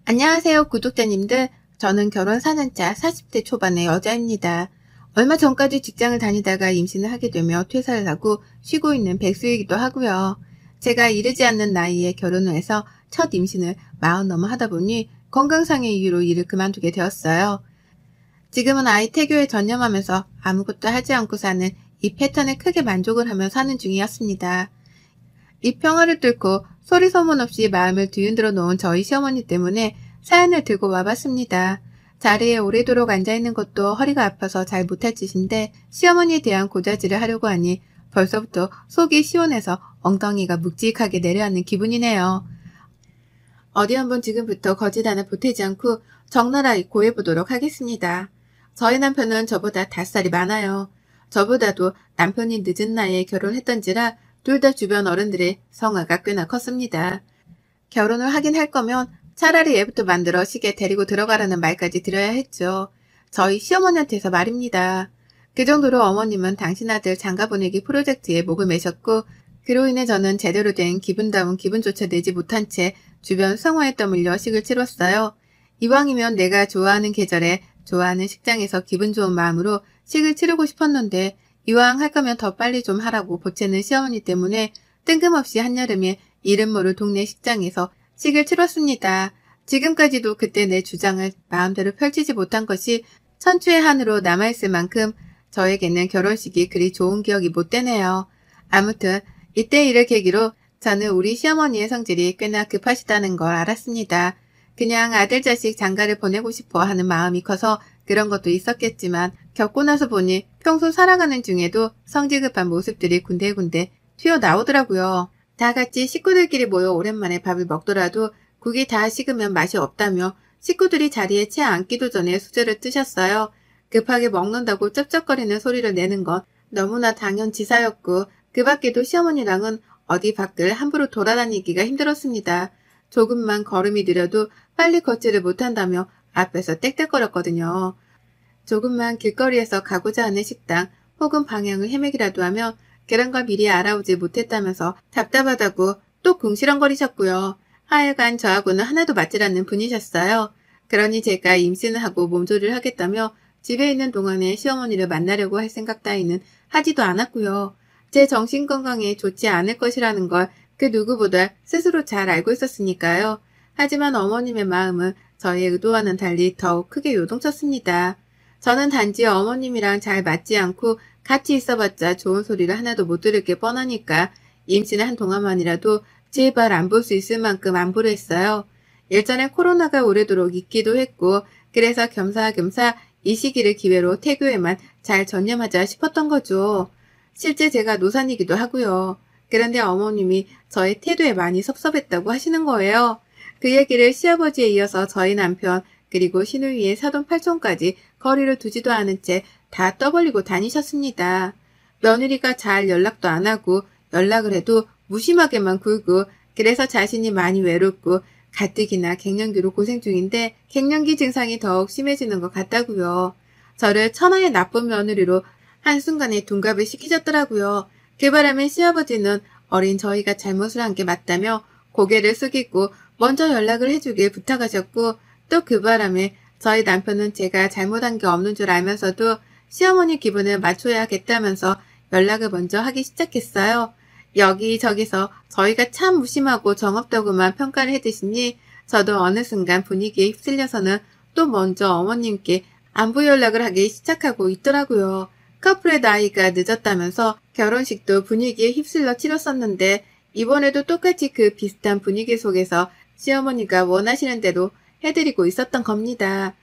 안녕하세요, 구독자님들. 저는 결혼 4년차 40대 초반의 여자입니다. 얼마 전까지 직장을 다니다가 임신을 하게 되며 퇴사를 하고 쉬고 있는 백수이기도 하고요. 제가 이르지 않는 나이에 결혼을 해서 첫 임신을 40 넘어 하다 보니 건강상의 이유로 일을 그만두게 되었어요. 지금은 아이 태교에 전념하면서 아무것도 하지 않고 사는 이 패턴에 크게 만족을 하며 사는 중이었습니다. 이 평화를 뚫고 소리 소문 없이 마음을 뒤흔들어 놓은 저희 시어머니 때문에 사연을 들고 와봤습니다. 자리에 오래도록 앉아있는 것도 허리가 아파서 잘 못할 짓인데 시어머니에 대한 고자질을 하려고 하니 벌써부터 속이 시원해서 엉덩이가 묵직하게 내려앉는 기분이네요. 어디 한번 지금부터 거짓 하나 보태지 않고 적나라히 고해보도록 하겠습니다. 저희 남편은 저보다 5살이 많아요. 저보다도 남편이 늦은 나이에 결혼했던지라 둘 다 주변 어른들의 성화가 꽤나 컸습니다. 결혼을 하긴 할 거면 차라리 애부터 만들어 시게 데리고 들어가라는 말까지 드려야 했죠. 저희 시어머니한테서 말입니다. 그 정도로 어머님은 당신 아들 장가 보내기 프로젝트에 목을 매셨고 그로 인해 저는 제대로 된 기분다운 기분조차 내지 못한 채 주변 성화에 떠밀려 식을 치렀어요. 이왕이면 내가 좋아하는 계절에 좋아하는 식장에서 기분 좋은 마음으로 식을 치르고 싶었는데 이왕 할 거면 더 빨리 좀 하라고 보채는 시어머니 때문에 뜬금없이 한여름에 이름 모를 동네 식장에서 식을 치렀습니다. 지금까지도 그때 내 주장을 마음대로 펼치지 못한 것이 천추의 한으로 남아있을 만큼 저에게는 결혼식이 그리 좋은 기억이 못 되네요. 아무튼 이때 일을 계기로 저는 우리 시어머니의 성질이 꽤나 급하시다는 걸 알았습니다. 그냥 아들 자식 장가를 보내고 싶어 하는 마음이 커서 그런 것도 있었겠지만 겪고 나서 보니 평소 살아가는 중에도 성질 급한 모습들이 군데군데 튀어나오더라고요. 다 같이 식구들끼리 모여 오랜만에 밥을 먹더라도 국이 다 식으면 맛이 없다며 식구들이 자리에 채 앉기도 전에 수저를 뜨셨어요. 급하게 먹는다고 쩝쩝거리는 소리를 내는 건 너무나 당연지사였고 그 밖에도 시어머니랑은 어디 밖을 함부로 돌아다니기가 힘들었습니다. 조금만 걸음이 느려도 빨리 걷지를 못한다며 앞에서 떽떽거렸거든요. 조금만 길거리에서 가고자 하는 식당 혹은 방향을 헤매기라도 하면 그런 걸 미리 알아오지 못했다면서 답답하다고 또 궁시렁거리셨고요. 하여간 저하고는 하나도 맞질 않는 분이셨어요. 그러니 제가 임신을 하고 몸조리를 하겠다며 집에 있는 동안에 시어머니를 만나려고 할 생각 따위는 하지도 않았고요. 제 정신건강에 좋지 않을 것이라는 걸 그 누구보다 스스로 잘 알고 있었으니까요. 하지만 어머님의 마음은 저의 의도와는 달리 더욱 크게 요동쳤습니다. 저는 단지 어머님이랑 잘 맞지 않고 같이 있어봤자 좋은 소리를 하나도 못 들을 게 뻔하니까 임신을 한 동안만이라도 제발 안 볼 수 있을 만큼 안보려 했어요. 일전에 코로나가 오래도록 있기도 했고 그래서 겸사겸사 이 시기를 기회로 태교에만 잘 전념하자 싶었던 거죠. 실제 제가 노산이기도 하고요. 그런데 어머님이 저의 태도에 많이 섭섭했다고 하시는 거예요. 그 얘기를 시아버지에 이어서 저희 남편 그리고 시누이의 사돈 팔촌까지 거리를 두지도 않은 채 다 떠벌리고 다니셨습니다. 며느리가 잘 연락도 안 하고 연락을 해도 무심하게만 굴고 그래서 자신이 많이 외롭고 가뜩이나 갱년기로 고생 중인데 갱년기 증상이 더욱 심해지는 것 같다고요. 저를 천하의 나쁜 며느리로 한순간에 둔갑을 시키셨더라고요. 그 바람에 시아버지는 어린 저희가 잘못을 한 게 맞다며 고개를 숙이고 먼저 연락을 해주길 부탁하셨고 또 그 바람에 저희 남편은 제가 잘못한 게 없는 줄 알면서도 시어머니 기분을 맞춰야겠다면서 연락을 먼저 하기 시작했어요. 여기저기서 저희가 참 무심하고 정없다고만 평가를 해드시니 저도 어느 순간 분위기에 휩쓸려서는 또 먼저 어머님께 안부 연락을 하기 시작하고 있더라고요. 커플의 나이가 늦었다면서 결혼식도 분위기에 휩쓸려 치렀었는데 이번에도 똑같이 그 비슷한 분위기 속에서 시어머니가 원하시는 대로 해드리고 있었던 겁니다.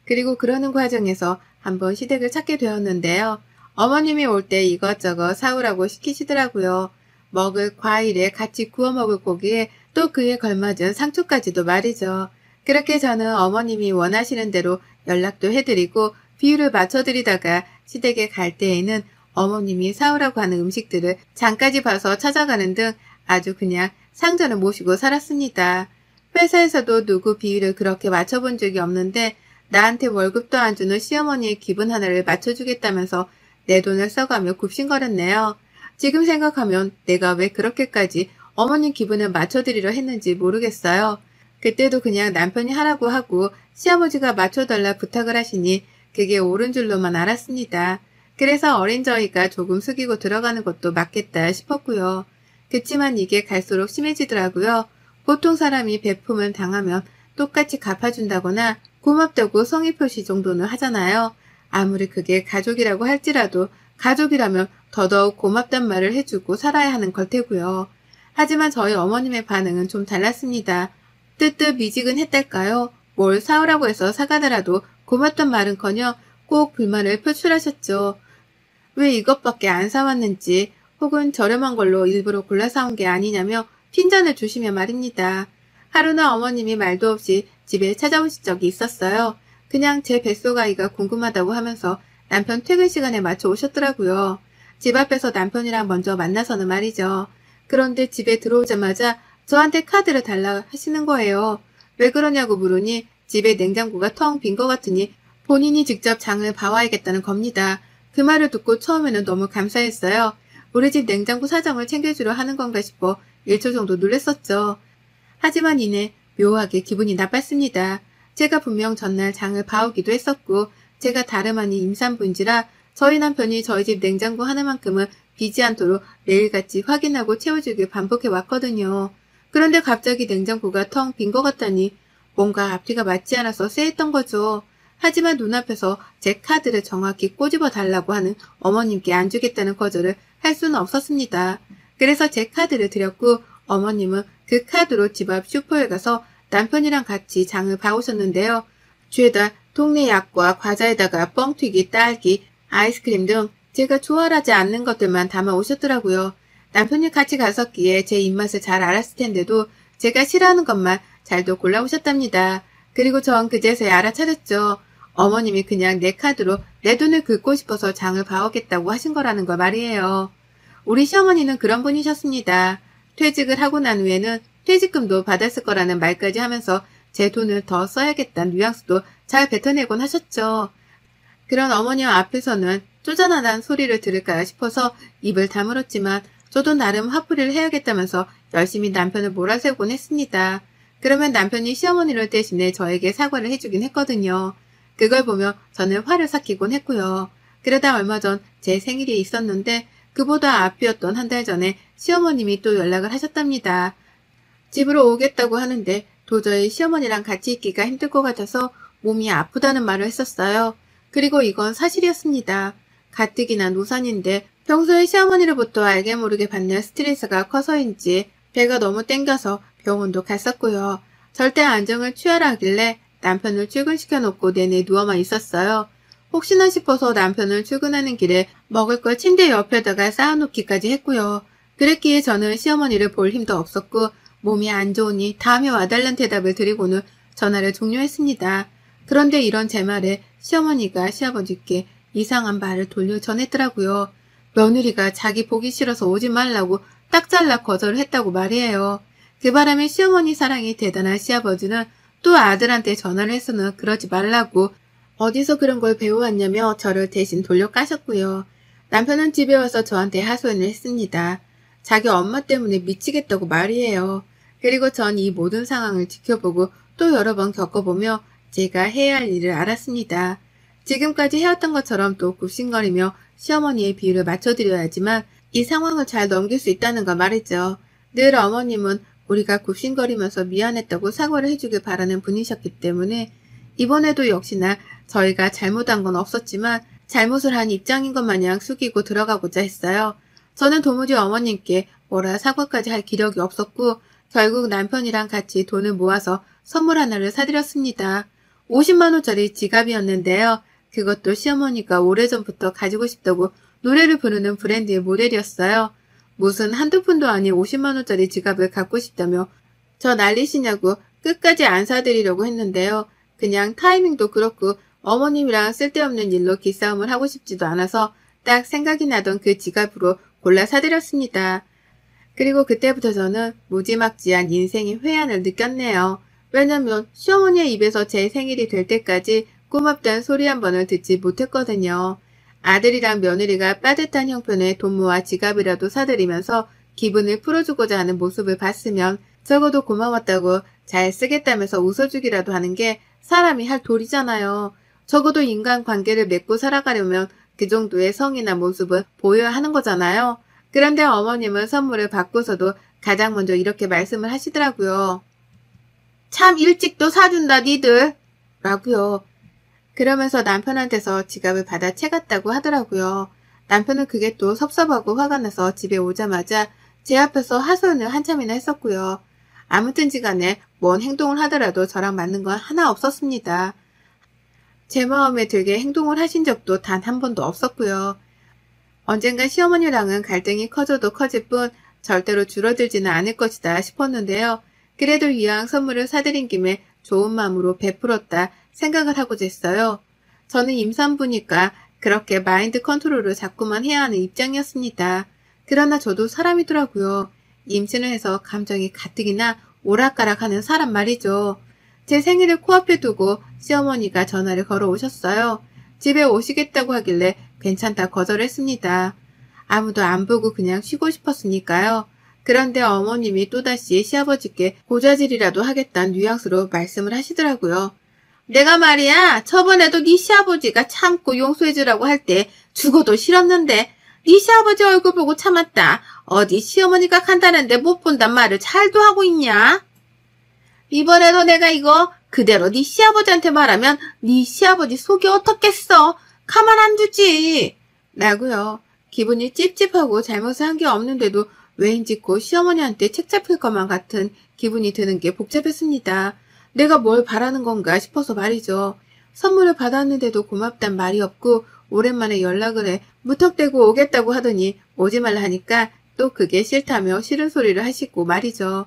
그리고 그러는 과정에서 한번 시댁을 찾게 되었는데요. 어머님이 올 때 이것저것 사오라고 시키시더라고요. 먹을 과일에 같이 구워 먹을 고기에 또 그에 걸맞은 상추까지도 말이죠. 그렇게 저는 어머님이 원하시는 대로 연락도 해드리고 비율을 맞춰드리다가 시댁에 갈 때에는 어머님이 사오라고 하는 음식들을 장까지 봐서 찾아가는 등 아주 그냥 상전을 모시고 살았습니다. 회사에서도 누구 비율을 그렇게 맞춰본 적이 없는데 나한테 월급도 안 주는 시어머니의 기분 하나를 맞춰주겠다면서 내 돈을 써가며 굽신거렸네요. 지금 생각하면 내가 왜 그렇게까지 어머님 기분을 맞춰드리려 했는지 모르겠어요. 그때도 그냥 남편이 하라고 하고 시아버지가 맞춰달라 부탁을 하시니 그게 옳은 줄로만 알았습니다. 그래서 어린 저희가 조금 숙이고 들어가는 것도 맞겠다 싶었고요. 그치만 이게 갈수록 심해지더라고요. 보통 사람이 베품을 당하면 똑같이 갚아준다거나 고맙다고 성의 표시 정도는 하잖아요. 아무리 그게 가족이라고 할지라도 가족이라면 더더욱 고맙단 말을 해주고 살아야 하는 걸 테고요. 하지만 저희 어머님의 반응은 좀 달랐습니다. 뜨뜻미지근했달까요? 뭘 사오라고 해서 사가더라도 고맙단 말은커녕 꼭 불만을 표출하셨죠. 왜 이것밖에 안 사왔는지 혹은 저렴한 걸로 일부러 골라 사온 게 아니냐며 핀잔을 주시며 말입니다. 하루는 어머님이 말도 없이 집에 찾아오신 적이 있었어요. 그냥 제 뱃속아이가 궁금하다고 하면서 남편 퇴근 시간에 맞춰 오셨더라고요. 집 앞에서 남편이랑 먼저 만나서는 말이죠. 그런데 집에 들어오자마자 저한테 카드를 달라 하시는 거예요. 왜 그러냐고 물으니 집에 냉장고가 텅 빈 것 같으니 본인이 직접 장을 봐와야겠다는 겁니다. 그 말을 듣고 처음에는 너무 감사했어요. 우리 집 냉장고 사정을 챙겨주려 하는 건가 싶어 1초 정도 놀랬었죠. 하지만 이내 묘하게 기분이 나빴습니다. 제가 분명 전날 장을 봐오기도 했었고 제가 다름 아닌 임산부인지라 저희 남편이 저희 집 냉장고 하나만큼은 비지 않도록 매일같이 확인하고 채워주길 반복해 왔거든요. 그런데 갑자기 냉장고가 텅 빈 것 같다니 뭔가 앞뒤가 맞지 않아서 쎄했던 거죠. 하지만 눈앞에서 제 카드를 정확히 꼬집어 달라고 하는 어머님께 안 주겠다는 거절을 할 수는 없었습니다. 그래서 제 카드를 드렸고 어머님은 그 카드로 집 앞 슈퍼에 가서 남편이랑 같이 장을 봐오셨는데요. 죄다 동네 약과 과자에다가 뻥튀기, 딸기, 아이스크림 등 제가 좋아하지 않는 것들만 담아 오셨더라고요. 남편이 같이 갔었기에 제 입맛을 잘 알았을 텐데도 제가 싫어하는 것만 잘도 골라오셨답니다. 그리고 전 그제서야 알아차렸죠. 어머님이 그냥 내 카드로 내 돈을 긁고 싶어서 장을 봐오겠다고 하신 거라는 거 말이에요. 우리 시어머니는 그런 분이셨습니다. 퇴직을 하고 난 후에는 퇴직금도 받았을 거라는 말까지 하면서 제 돈을 더 써야겠다는 뉘앙스도 잘 뱉어내곤 하셨죠. 그런 어머니 앞에서는 쪼잔하다는 소리를 들을까 싶어서 입을 다물었지만 저도 나름 화풀이를 해야겠다면서 열심히 남편을 몰아세우곤 했습니다. 그러면 남편이 시어머니를 대신해 저에게 사과를 해주긴 했거든요. 그걸 보며 저는 화를 삭히곤 했고요. 그러다 얼마 전 제 생일이 있었는데 그보다 앞이었던 한 달 전에 시어머님이 또 연락을 하셨답니다. 집으로 오겠다고 하는데 도저히 시어머니랑 같이 있기가 힘들 것 같아서 몸이 아프다는 말을 했었어요. 그리고 이건 사실이었습니다. 가뜩이나 노산인데 평소에 시어머니로부터 알게 모르게 받는 스트레스가 커서인지 배가 너무 땡겨서 병원도 갔었고요. 절대 안정을 취하라 하길래 남편을 출근시켜놓고 내내 누워만 있었어요. 혹시나 싶어서 남편을 출근하는 길에 먹을 걸 침대 옆에다가 쌓아놓기까지 했고요. 그랬기에 저는 시어머니를 볼 힘도 없었고 몸이 안 좋으니 다음에 와달란 대답을 드리고는 전화를 종료했습니다. 그런데 이런 제 말에 시어머니가 시아버지께 이상한 말을 돌려 전했더라고요. 며느리가 자기 보기 싫어서 오지 말라고 딱 잘라 거절을 했다고 말이에요. 그 바람에 시어머니 사랑이 대단한 시아버지는 또 아들한테 전화를 해서는 그러지 말라고 어디서 그런 걸 배워왔냐며 저를 대신 돌려 까셨고요. 남편은 집에 와서 저한테 하소연을 했습니다. 자기 엄마 때문에 미치겠다고 말이에요. 그리고 전 이 모든 상황을 지켜보고 또 여러 번 겪어보며 제가 해야 할 일을 알았습니다. 지금까지 해왔던 것처럼 또 굽신거리며 시어머니의 비율을 맞춰드려야지만 이 상황을 잘 넘길 수 있다는 거 말이죠. 늘 어머님은 우리가 굽신거리면서 미안했다고 사과를 해주길 바라는 분이셨기 때문에 이번에도 역시나 저희가 잘못한 건 없었지만 잘못을 한 입장인 것 마냥 숙이고 들어가고자 했어요. 저는 도무지 어머님께 뭐라 사과까지 할 기력이 없었고 결국 남편이랑 같이 돈을 모아서 선물 하나를 사드렸습니다. 50만 원짜리 지갑이었는데요. 그것도 시어머니가 오래전부터 가지고 싶다고 노래를 부르는 브랜드의 모델이었어요. 무슨 한두 푼도 아닌 50만 원짜리 지갑을 갖고 싶다며 저 난리시냐고 끝까지 안 사드리려고 했는데요. 그냥 타이밍도 그렇고 어머님이랑 쓸데없는 일로 기싸움을 하고 싶지도 않아서 딱 생각이 나던 그 지갑으로 골라 사드렸습니다. 그리고 그때부터 저는 무지막지한 인생의 회한을 느꼈네요. 왜냐면 시어머니의 입에서 제 생일이 될 때까지 고맙다는 소리 한 번을 듣지 못했거든요. 아들이랑 며느리가 빠듯한 형편에 돈 모아 지갑이라도 사드리면서 기분을 풀어주고자 하는 모습을 봤으면 적어도 고마웠다고 잘 쓰겠다면서 웃어주기라도 하는 게 사람이 할 도리잖아요. 적어도 인간관계를 맺고 살아가려면 그 정도의 성의나 모습은 보여야 하는 거잖아요. 그런데 어머님은 선물을 받고서도 가장 먼저 이렇게 말씀을 하시더라고요. 참 일찍도 사준다 니들 라고요. 그러면서 남편한테서 지갑을 받아 채갔다고 하더라고요. 남편은 그게 또 섭섭하고 화가 나서 집에 오자마자 제 앞에서 하소연을 한참이나 했었고요. 아무튼지 간에 뭔 행동을 하더라도 저랑 맞는 건 하나 없었습니다. 제 마음에 들게 행동을 하신 적도 단 한 번도 없었고요. 언젠가 시어머니랑은 갈등이 커져도 커질 뿐 절대로 줄어들지는 않을 것이다 싶었는데요. 그래도 이왕 선물을 사드린 김에 좋은 마음으로 베풀었다 생각을 하고 쟀어요. 저는 임산부니까 그렇게 마인드 컨트롤을 자꾸만 해야 하는 입장이었습니다. 그러나 저도 사람이더라고요. 임신을 해서 감정이 가뜩이나 오락가락하는 사람 말이죠. 제 생일을 코앞에 두고 시어머니가 전화를 걸어 오셨어요. 집에 오시겠다고 하길래 괜찮다 거절했습니다. 아무도 안 보고 그냥 쉬고 싶었으니까요. 그런데 어머님이 또다시 시아버지께 고자질이라도 하겠다는 뉘앙스로 말씀을 하시더라고요. 내가 말이야 저번에도 네 시아버지가 참고 용서해주라고 할 때 죽어도 싫었는데 네 시아버지 얼굴 보고 참았다. 어디 시어머니가 간다는데 못 본단 말을 잘도 하고 있냐? 이번에도 내가 이거 그대로 네 시아버지한테 말하면 네 시아버지 속이 어떻겠어? 가만 안 두지. 라고요. 기분이 찝찝하고 잘못을 한 게 없는데도 왜인지 곧 시어머니한테 책 잡힐 것만 같은 기분이 드는 게 복잡했습니다. 내가 뭘 바라는 건가 싶어서 말이죠. 선물을 받았는데도 고맙단 말이 없고 오랜만에 연락을 해 무턱대고 오겠다고 하더니 오지 말라 하니까 또 그게 싫다며 싫은 소리를 하시고 말이죠.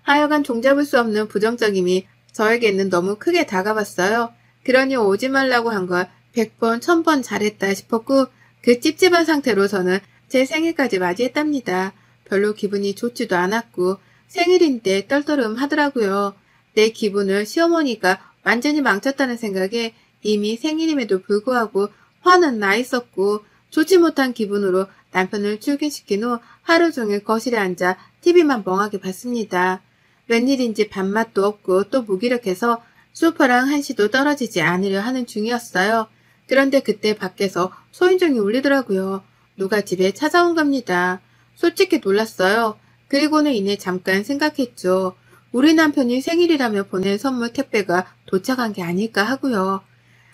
하여간 종잡을 수 없는 부정적임이 저에게는 너무 크게 다가왔어요. 그러니 오지 말라고 한 걸 100번, 1000번 잘했다 싶었고 그 찝찝한 상태로 저는 제 생일까지 맞이했답니다. 별로 기분이 좋지도 않았고 생일인데 떨떠름 하더라고요. 내 기분을 시어머니가 완전히 망쳤다는 생각에 이미 생일임에도 불구하고 화는 나 있었고 좋지 못한 기분으로 남편을 출근시킨 후 하루 종일 거실에 앉아 TV만 멍하게 봤습니다. 웬일인지 밥맛도 없고 또 무기력해서 소파랑 한시도 떨어지지 않으려 하는 중이었어요. 그런데 그때 밖에서 소인종이 울리더라고요. 누가 집에 찾아온 겁니다. 솔직히 놀랐어요. 그리고는 이내 잠깐 생각했죠. 우리 남편이 생일이라며 보낸 선물 택배가 도착한 게 아닐까 하고요.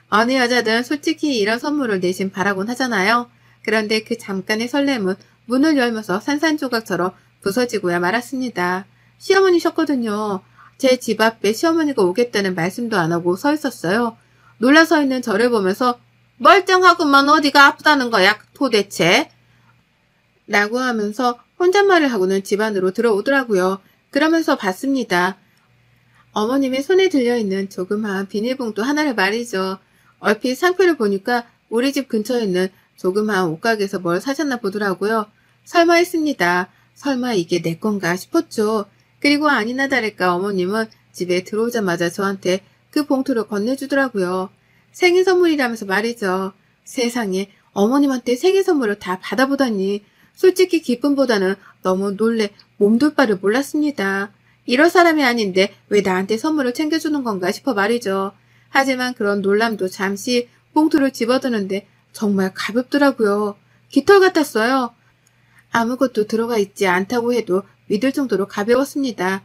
어느 여자든 솔직히 이런 선물을 내심 바라곤 하잖아요. 그런데 그 잠깐의 설렘은 문을 열면서 산산조각처럼 부서지고야 말았습니다. 시어머니셨거든요. 제 집 앞에 시어머니가 오겠다는 말씀도 안 하고 서 있었어요. 놀라 서 있는 저를 보면서 멀쩡하구만 어디가 아프다는 거야 도대체? 라고 하면서 혼잣말을 하고는 집 안으로 들어오더라고요. 그러면서 봤습니다. 어머님의 손에 들려있는 조그마한 비닐봉투 하나를 말이죠. 얼핏 상표를 보니까 우리 집 근처에 있는 조그마한 옷가게에서 뭘 사셨나 보더라고요. 설마 했습니다. 설마 이게 내 건가 싶었죠. 그리고 아니나 다를까 어머님은 집에 들어오자마자 저한테 그 봉투를 건네주더라고요. 생일 선물이라면서 말이죠. 세상에 어머님한테 생일 선물을 다 받아보다니 솔직히 기쁨보다는 너무 놀래 몸둘 바를 몰랐습니다. 이럴 사람이 아닌데 왜 나한테 선물을 챙겨주는 건가 싶어 말이죠. 하지만 그런 놀람도 잠시 봉투를 집어드는데 정말 가볍더라고요. 깃털 같았어요. 아무것도 들어가 있지 않다고 해도 믿을 정도로 가벼웠습니다.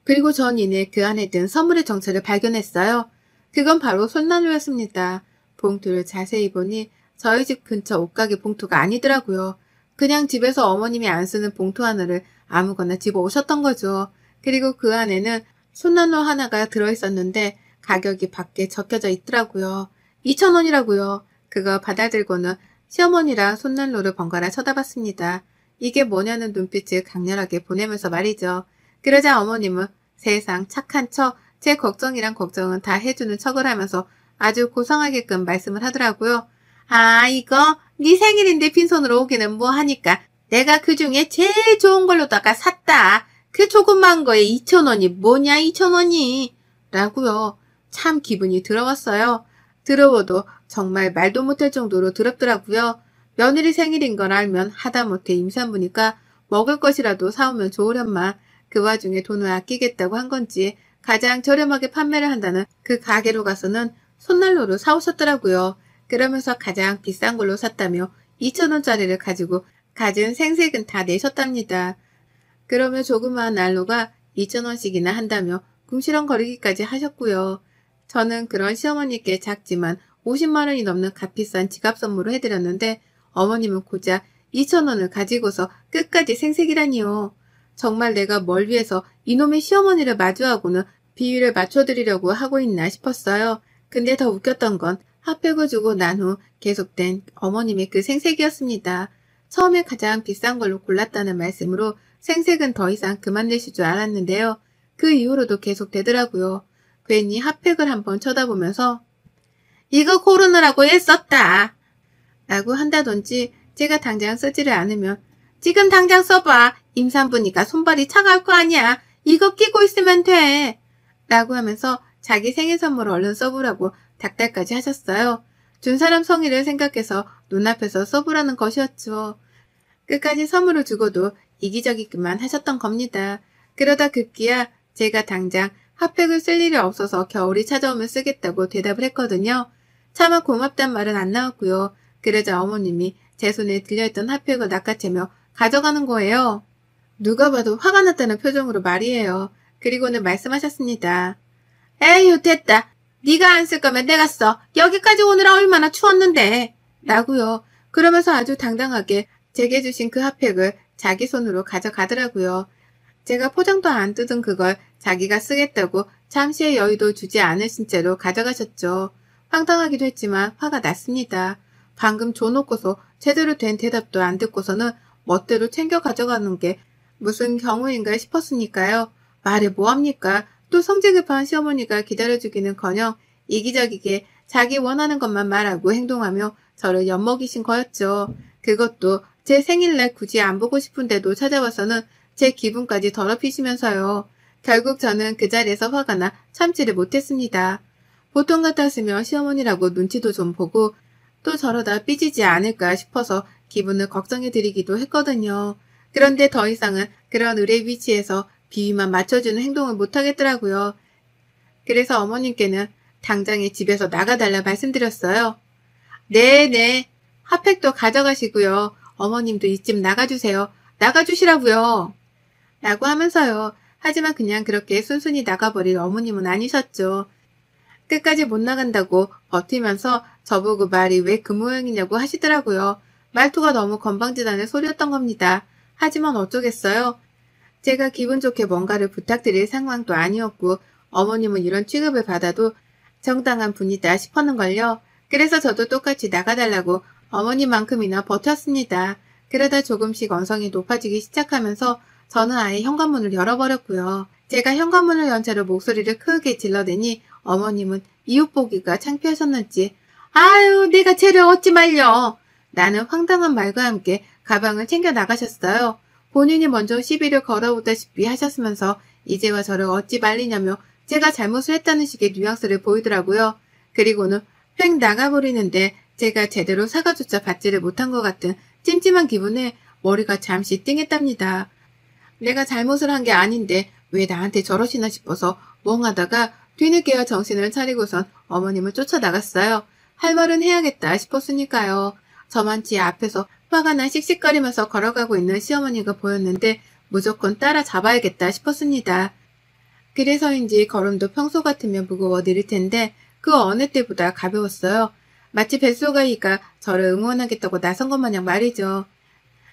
그리고 전 이내 그 안에 든 선물의 정체를 발견했어요. 그건 바로 손난로였습니다. 봉투를 자세히 보니 저희 집 근처 옷가게 봉투가 아니더라고요. 그냥 집에서 어머님이 안 쓰는 봉투 하나를 아무거나 집어 오셨던 거죠. 그리고 그 안에는 손난로 하나가 들어있었는데 가격이 밖에 적혀져 있더라고요. 2,000원이라고요. 그거 받아들고는 시어머니랑 손난로를 번갈아 쳐다봤습니다. 이게 뭐냐는 눈빛을 강렬하게 보내면서 말이죠. 그러자 어머님은 세상 착한 척 제 걱정이란 걱정은 다 해주는 척을 하면서 아주 고상하게끔 말씀을 하더라고요. 아 이거 네 생일인데 빈손으로 오기는 뭐 하니까 내가 그중에 제일 좋은 걸로다가 샀다. 그 조그만 거에 2,000원이 뭐냐 2,000원이 라고요. 참 기분이 더러웠어요. 더러워도 정말 말도 못할 정도로 더럽더라고요. 며느리 생일인 걸 알면 하다못해 임산부니까 먹을 것이라도 사오면 좋으련만 그 와중에 돈을 아끼겠다고 한 건지 가장 저렴하게 판매를 한다는 그 가게로 가서는 손난로로 사오셨더라고요. 그러면서 가장 비싼 걸로 샀다며 2,000원짜리를 가지고 갖은 생색은 다 내셨답니다. 그러며 조그마한 난로가 2,000원씩이나 한다며 궁시렁거리기까지 하셨고요. 저는 그런 시어머니께 작지만 50만 원이 넘는 값비싼 지갑 선물을 해드렸는데 어머님은 고작 2,000원을 가지고서 끝까지 생색이라니요. 정말 내가 뭘 위해서 이놈의 시어머니를 마주하고는 비위를 맞춰드리려고 하고 있나 싶었어요. 근데 더 웃겼던 건 핫팩을 주고 난 후 계속된 어머님의 그 생색이었습니다. 처음에 가장 비싼 걸로 골랐다는 말씀으로 생색은 더 이상 그만 내실 줄 알았는데요. 그 이후로도 계속되더라고요. 괜히 핫팩을 한번 쳐다보면서 이거 고르느라고 애썼다 라고 한다든지 제가 당장 쓰지를 않으면 지금 당장 써봐. 임산부니까 손발이 차가울 거 아니야. 이거 끼고 있으면 돼. 라고 하면서 자기 생일 선물을 얼른 써보라고 닥달까지 하셨어요. 준 사람 성의를 생각해서 눈앞에서 써보라는 것이었죠. 끝까지 선물을 주고도 이기적이기만 하셨던 겁니다. 그러다 급기야 제가 당장 핫팩을 쓸 일이 없어서 겨울이 찾아오면 쓰겠다고 대답을 했거든요. 차마 고맙단 말은 안 나왔고요. 그러자 어머님이 제 손에 들려있던 핫팩을 낚아채며 가져가는 거예요. 누가 봐도 화가 났다는 표정으로 말이에요. 그리고는 말씀하셨습니다. 에휴 됐다. 네가 안 쓸 거면 내가 써. 여기까지 오느라 얼마나 추웠는데. 라고요. 그러면서 아주 당당하게 제게 주신 그 핫팩을 자기 손으로 가져가더라고요. 제가 포장도 안 뜯은 그걸 자기가 쓰겠다고 잠시의 여유도 주지 않으신 채로 가져가셨죠. 황당하기도 했지만 화가 났습니다. 방금 줘놓고서 제대로 된 대답도 안 듣고서는 멋대로 챙겨 가져가는 게 무슨 경우인가 싶었으니까요. 말해 뭐합니까? 또 성질급한 시어머니가 기다려주기는커녕 이기적이게 자기 원하는 것만 말하고 행동하며 저를 엿먹이신 거였죠. 그것도 제 생일날 굳이 안 보고 싶은데도 찾아와서는 제 기분까지 더럽히시면서요. 결국 저는 그 자리에서 화가 나 참지를 못했습니다. 보통 같았으면 시어머니라고 눈치도 좀 보고 또 저러다 삐지지 않을까 싶어서 기분을 걱정해드리기도 했거든요. 그런데 더 이상은 그런 의뢰 위치에서 비위만 맞춰주는 행동을 못하겠더라고요. 그래서 어머님께는 당장에 집에서 나가달라 말씀드렸어요. 네네. 핫팩도 가져가시고요. 어머님도 이 집 나가주세요. 나가주시라고요. 라고 하면서요. 하지만 그냥 그렇게 순순히 나가버릴 어머님은 아니셨죠. 끝까지 못 나간다고 버티면서 저보고 말이 왜 그 모양이냐고 하시더라고요. 말투가 너무 건방지다는 소리였던 겁니다. 하지만 어쩌겠어요. 제가 기분 좋게 뭔가를 부탁드릴 상황도 아니었고 어머님은 이런 취급을 받아도 정당한 분이다 싶었는걸요. 그래서 저도 똑같이 나가달라고 어머님만큼이나 버텼습니다. 그러다 조금씩 언성이 높아지기 시작하면서 저는 아예 현관문을 열어버렸고요. 제가 현관문을 연 채로 목소리를 크게 질러대니 어머님은 이웃 보기가 창피하셨는지 아유 내가 쟤를 어찌 말려. 나는 황당한 말과 함께 가방을 챙겨 나가셨어요. 본인이 먼저 시비를 걸어오다시피 하셨으면서 이제와 저를 어찌 말리냐며 제가 잘못을 했다는 식의 뉘앙스를 보이더라고요. 그리고는 휙 나가버리는데 제가 제대로 사과조차 받지를 못한 것 같은 찜찜한 기분에 머리가 잠시 띵했답니다. 내가 잘못을 한 게 아닌데 왜 나한테 저러시나 싶어서 멍하다가 뒤늦게야 정신을 차리고선 어머님을 쫓아나갔어요. 할 말은 해야겠다 싶었으니까요. 저만치 앞에서 화가 나 씩씩거리면서 걸어가고 있는 시어머니가 보였는데 무조건 따라잡아야겠다 싶었습니다. 그래서인지 걸음도 평소 같으면 무거워 느릴 텐데 그 어느 때보다 가벼웠어요. 마치 뱃속아이가 저를 응원하겠다고 나선 것 마냥 말이죠.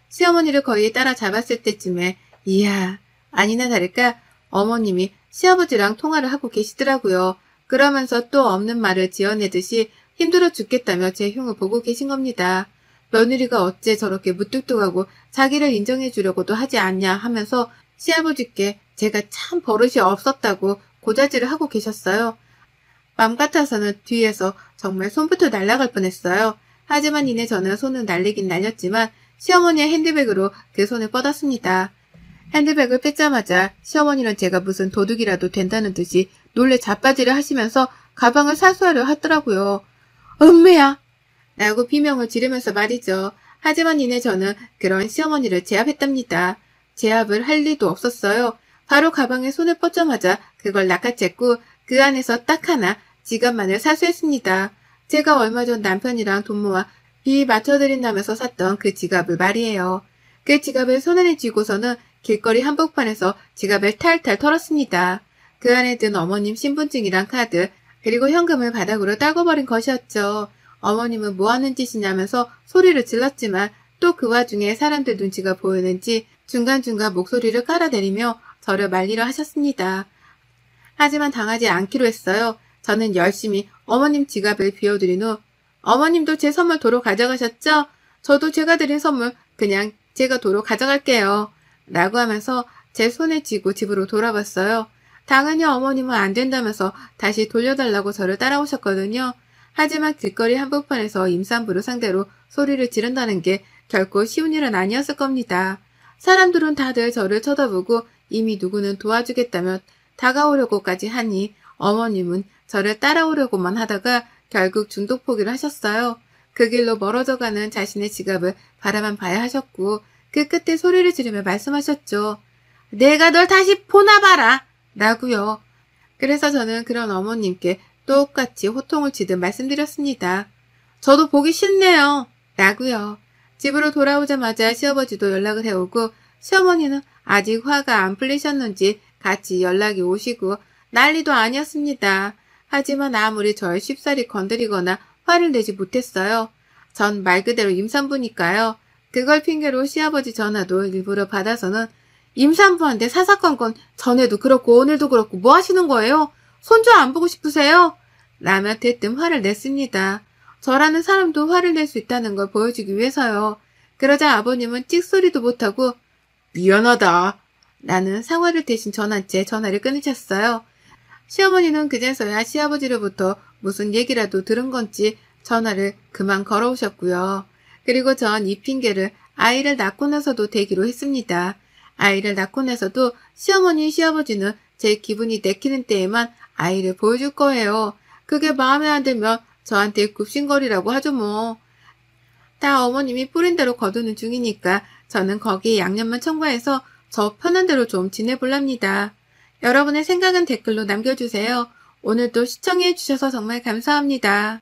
시어머니를 거의 따라잡았을 때쯤에 이야 아니나 다를까 어머님이 시아버지랑 통화를 하고 계시더라고요. 그러면서 또 없는 말을 지어내듯이 힘들어 죽겠다며 제 흉을 보고 계신 겁니다. 며느리가 어째 저렇게 무뚝뚝하고 자기를 인정해 주려고도 하지 않냐 하면서 시아버지께 제가 참 버릇이 없었다고 고자질을 하고 계셨어요. 맘 같아서는 뒤에서 정말 손부터 날아갈 뻔했어요. 하지만 이내 저는 손을 날리긴 날렸지만 시어머니의 핸드백으로 그 손을 뻗었습니다. 핸드백을 뺏자마자 시어머니는 제가 무슨 도둑이라도 된다는 듯이 놀래 자빠지를 하시면서 가방을 사수하려 하더라고요. 엄매야! 라고 비명을 지르면서 말이죠. 하지만 이내 저는 그런 시어머니를 제압했답니다. 제압을 할 리도 없었어요. 바로 가방에 손을 뻗자마자 그걸 낚아챘고 그 안에서 딱 하나 지갑만을 사수했습니다. 제가 얼마 전 남편이랑 돈 모아 비 맞춰드린다면서 샀던 그 지갑을 말이에요. 그 지갑을 손안에 쥐고서는 길거리 한복판에서 지갑을 탈탈 털었습니다. 그 안에 든 어머님 신분증이랑 카드, 그리고 현금을 바닥으로 떨궈버린 것이었죠. 어머님은 뭐하는 짓이냐면서 소리를 질렀지만 또 그 와중에 사람들 눈치가 보이는지 중간중간 목소리를 깔아내리며 저를 말리려 하셨습니다. 하지만 당하지 않기로 했어요. 저는 열심히 어머님 지갑을 비워드린 후 어머님도 제 선물 도로 가져가셨죠? 저도 제가 드린 선물 그냥 제가 도로 가져갈게요. 라고 하면서 제 손에 쥐고 집으로 돌아왔어요. 당연히 어머님은 안 된다면서 다시 돌려달라고 저를 따라오셨거든요. 하지만 길거리 한복판에서 임산부를 상대로 소리를 지른다는 게 결코 쉬운 일은 아니었을 겁니다. 사람들은 다들 저를 쳐다보고 이미 누구는 도와주겠다며 다가오려고까지 하니 어머님은 저를 따라오려고만 하다가 결국 중독 포기를 하셨어요. 그 길로 멀어져가는 자신의 지갑을 바라만 봐야 하셨고 그 끝에 소리를 지르며 말씀하셨죠. 내가 널 다시 보나봐라! 라고요. 그래서 저는 그런 어머님께 똑같이 호통을 치듯 말씀드렸습니다. 저도 보기 싫네요. 라고요. 집으로 돌아오자마자 시아버지도 연락을 해오고 시어머니는 아직 화가 안 풀리셨는지 같이 연락이 오시고 난리도 아니었습니다. 하지만 아무리 절 쉽사리 건드리거나 화를 내지 못했어요. 전 말 그대로 임산부니까요. 그걸 핑계로 시아버지 전화도 일부러 받아서는 임산부한테 사사건건 전에도 그렇고 오늘도 그렇고 뭐 하시는 거예요? 손주 안 보고 싶으세요? 라며 대뜸 화를 냈습니다. 저라는 사람도 화를 낼 수 있다는 걸 보여주기 위해서요. 그러자 아버님은 찍소리도 못하고 미안하다 라는 사과를 대신 전한 채 전화를 끊으셨어요. 시어머니는 그제서야 시아버지로부터 무슨 얘기라도 들은 건지 전화를 그만 걸어오셨고요. 그리고 전 이 핑계를 아이를 낳고 나서도 대기로 했습니다. 아이를 낳고 나서도 시어머니, 시아버지는 제 기분이 내키는 때에만 아이를 보여줄 거예요. 그게 마음에 안 들면 저한테 굽신거리라고 하죠 뭐. 다 어머님이 뿌린 대로 거두는 중이니까 저는 거기에 양념만 첨가해서 저 편한 대로 좀 지내볼랍니다. 여러분의 생각은 댓글로 남겨주세요. 오늘도 시청해주셔서 정말 감사합니다.